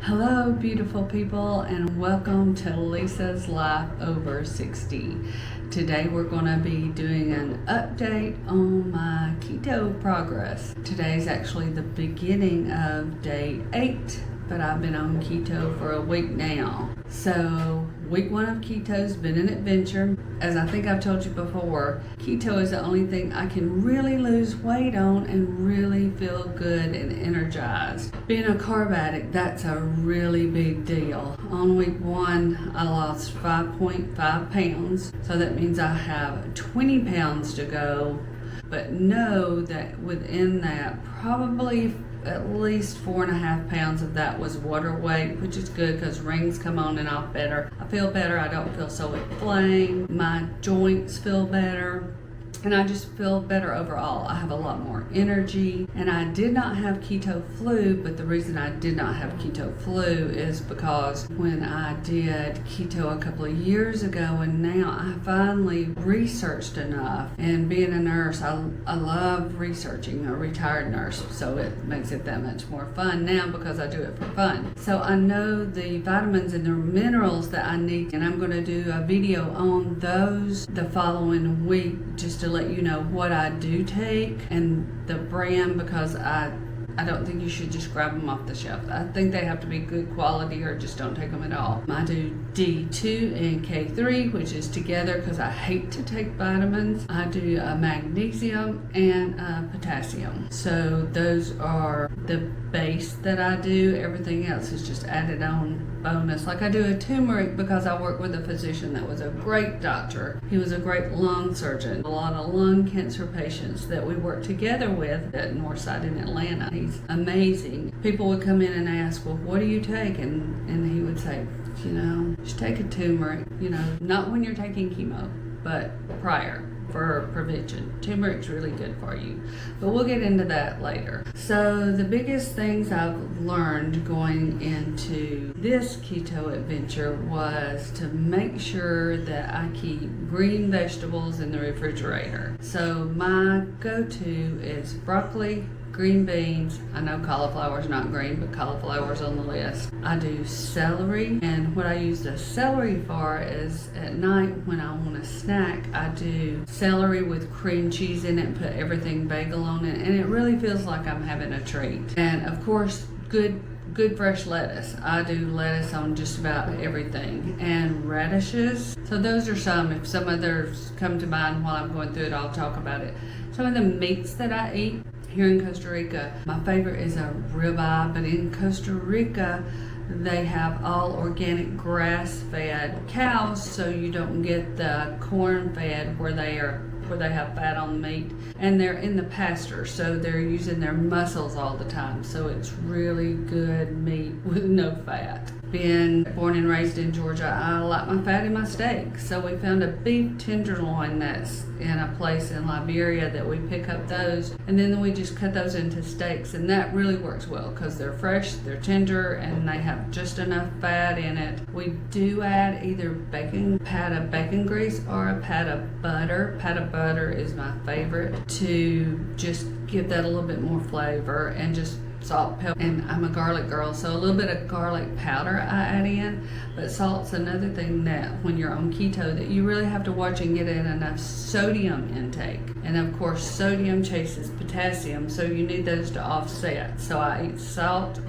Hello, beautiful people, and welcome to Lisa's Life Over 60. Today we're going to be doing an update on my keto progress. Today's actually the beginning of day 8, but I've been on keto for a week now. So week 1 of keto's been an adventure. As I think I've told you before, keto is the only thing I can really lose weight on and really feel good and energized. Being a carb addict, that's a really big deal. On week 1, I lost 5.5 pounds. So that means I have 20 pounds to go. But know that within that, probably at least 4.5 pounds of that was water weight, which is good because rings come on and off better. I feel better. I don't feel so inflamed. My joints feel better. And I just feel better overall. I have a lot more energy. And I did not have keto flu, but the reason I did not have keto flu is because when I did keto a couple of years ago, and now I finally researched enough. And being a nurse, I love researching, a retired nurse, so it makes it that much more fun now because I do it for fun. So I know the vitamins and the minerals that I need, and I'm going to do a video on those the following week just to let you know what I do take and the brand, because I don't think you should just grab them off the shelf. I think they have to be good quality or just don't take them at all. I do D2 and K3, which is together because I hate to take vitamins. I do magnesium and potassium. So those are the base that I do. Everything else is just added on bonus. Like I do a turmeric because I work with a physician that was a great doctor. He was a great lung surgeon. A lot of lung cancer patients that we work together with at Northside in Atlanta. He's amazing. People would come in and ask, well, what do you take? And he would say, just take a turmeric, not when you're taking chemo, but prior, for prevention. Turmeric's really good for you, but we'll get into that later. So the biggest things I've learned going into this keto adventure was to make sure that I keep green vegetables in the refrigerator. So my go-to is broccoli, green beans. I know cauliflower's not green, but cauliflower's on the list. I do celery, and what I use the celery for is at night when I want a snack, I do celery with cream cheese in it and put everything bagel on it, and it really feels like I'm having a treat. And of course, good fresh lettuce. I do lettuce on just about everything, and radishes. So those are some. If some others come to mind while I'm going through it, I'll talk about it. Some of the meats that I eat here in Costa Rica, my favorite is a ribeye, but in Costa Rica they have all organic grass-fed cows, so you don't get the corn-fed where they have fat on the meat, and they're in the pasture, so they're using their muscles all the time, so it's really good meat with no fat. Being born and raised in Georgia, I like my fat in my steak, so we found a beef tenderloin that's in a place in Liberia that we pick up those, and then we just cut those into steaks, and that really works well because they're fresh, they're tender, and they have just enough fat in it. We do add either pat of bacon grease or a pat of butter. Pat of butter is my favorite to just give that a little bit more flavor, and just salt, pepper, and I'm a garlic girl, so a little bit of garlic powder I add in. But salt's another thing that when you're on keto that you really have to watch and get in enough sodium intake. And of course sodium chases potassium, so you need those to offset. So I eat salt,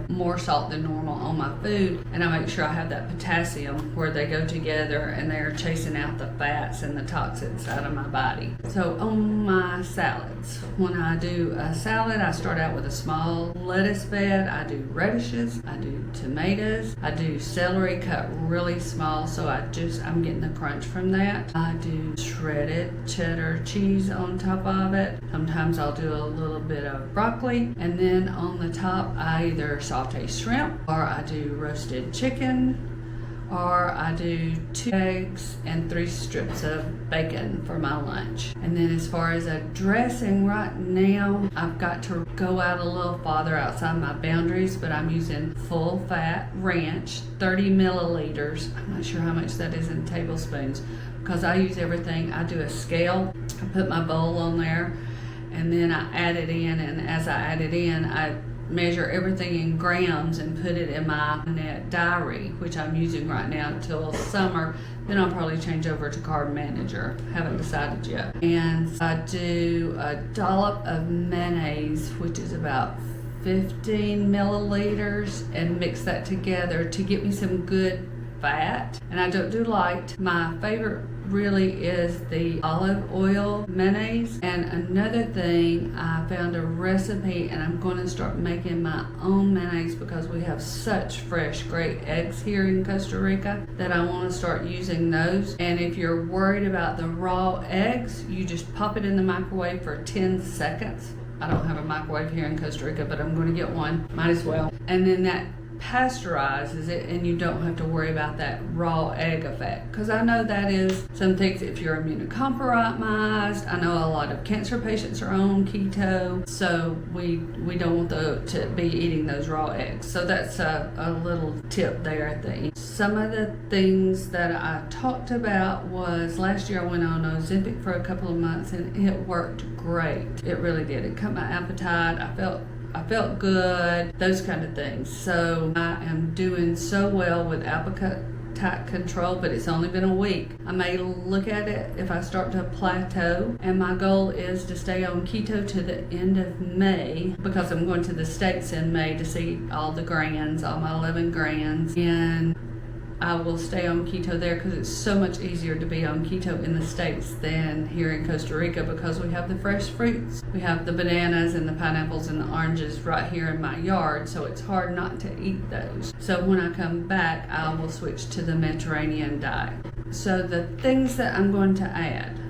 more salt than normal on my food, and I make sure I have that potassium where they go together and they're chasing out the fats and the toxins out of my body. So on my salads, when I do a salad, I start out with a small lettuce bed. I do radishes, I do tomatoes, I do celery cut really small, so I'm getting the crunch from that. I do shredded cheddar cheese on top of it. Sometimes I'll do a little bit of broccoli, and then on the top I either saute shrimp, or I do roasted chicken, or I do 2 eggs and 3 strips of bacon for my lunch. And then as far as a dressing, right now I've got to go out a little farther outside my boundaries, but I'm using full fat ranch, 30 milliliters. I'm not sure how much that is in tablespoons because I use everything. I do a scale, I put my bowl on there, and then I add it in, and as I add it in, I measure everything in grams and put it in my net diary, which I'm using right now till summer. Then I'll probably change over to Carb Manager. Haven't decided yet. And I do a dollop of mayonnaise, which is about 15 milliliters, and mix that together to get me some good fat. And I don't do light. My favorite really is the olive oil mayonnaise. And another thing, I found a recipe and I'm going to start making my own mayonnaise because we have such fresh great eggs here in Costa Rica that I want to start using those. And if you're worried about the raw eggs, you just pop it in the microwave for 10 seconds. I don't have a microwave here in Costa Rica, but I'm going to get one. Might as well. And then that pasteurizes it, and you don't have to worry about that raw egg effect, because I know that is some things. If you're immunocompromised, I know a lot of cancer patients are on keto, so we don't want to be eating those raw eggs. So that's a little tip there at the end. Some of the things that I talked about was last year I went on Ozempic for a couple of months, and it worked great. It really did. It cut my appetite. I felt good, those kind of things. So I am doing so well with appetite control, but it's only been a week. I may look at it if I start to plateau, and my goal is to stay on keto to the end of May, because I'm going to the States in May to see all the grands, all my 11 grands, and I will stay on keto there because it's so much easier to be on keto in the States than here in Costa Rica, because we have the fresh fruits. We have the bananas and the pineapples and the oranges right here in my yard, so it's hard not to eat those. So when I come back, I will switch to the Mediterranean diet. So the things that I'm going to add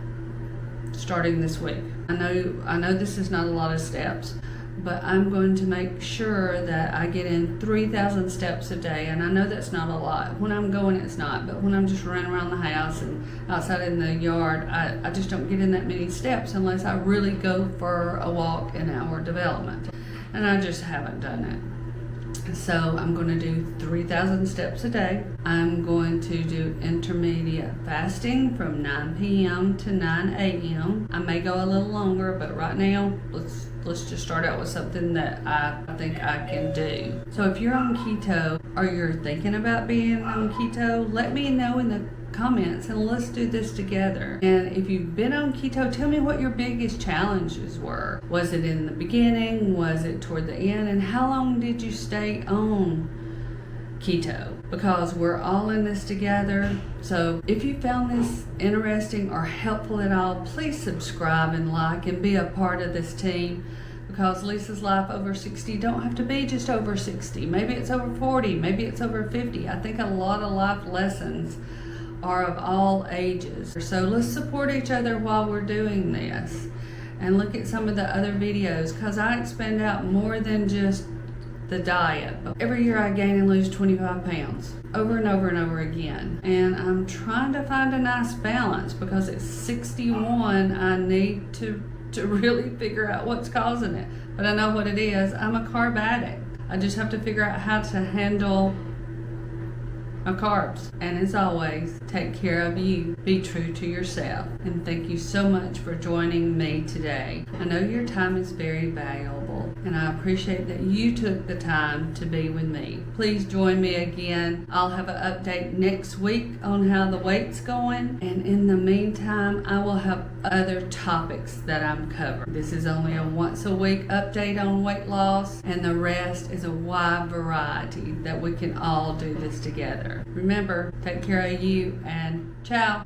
starting this week. I know this is not a lot of steps, but I'm going to make sure that I get in 3,000 steps a day. And I know that's not a lot. When I'm going, it's not. But when I'm just running around the house and outside in the yard, I just don't get in that many steps unless I really go for a walk in our development. And I just haven't done it. So I'm going to do 3,000 steps a day. I'm going to do intermediate fasting from 9 p.m. to 9 a.m. I may go a little longer, but right now, let's just start out with something that I think I can do. So if you're on keto or you're thinking about being on keto, let me know in the comments and let's do this together. And if you've been on keto, tell me what your biggest challenges were. Was it in the beginning? Was it toward the end? And how long did you stay on keto? Because we're all in this together. So if you found this interesting or helpful at all, please subscribe and like and be a part of this team, because Lisa's Life Over 60 don't have to be just over 60. Maybe it's over 40, maybe it's over 50. I think a lot of life lessons are of all ages. So let's support each other while we're doing this, and look at some of the other videos, because I expand out more than just the diet. Every year I gain and lose 25 pounds over and over and over again, and I'm trying to find a nice balance, because at 61 I need to really figure out what's causing it. But I know what it is. I'm a carb addict. I just have to figure out how to handle my carbs. And as always, take care of you. Be true to yourself. And thank you so much for joining me today. I know your time is very valuable, and I appreciate that you took the time to be with me. Please join me again. I'll have an update next week on how the weight's going. And in the meantime, I will have other topics that I'm covering. This is only a once a week update on weight loss, and the rest is a wide variety that we can all do this together. Remember, take care of you, and ciao.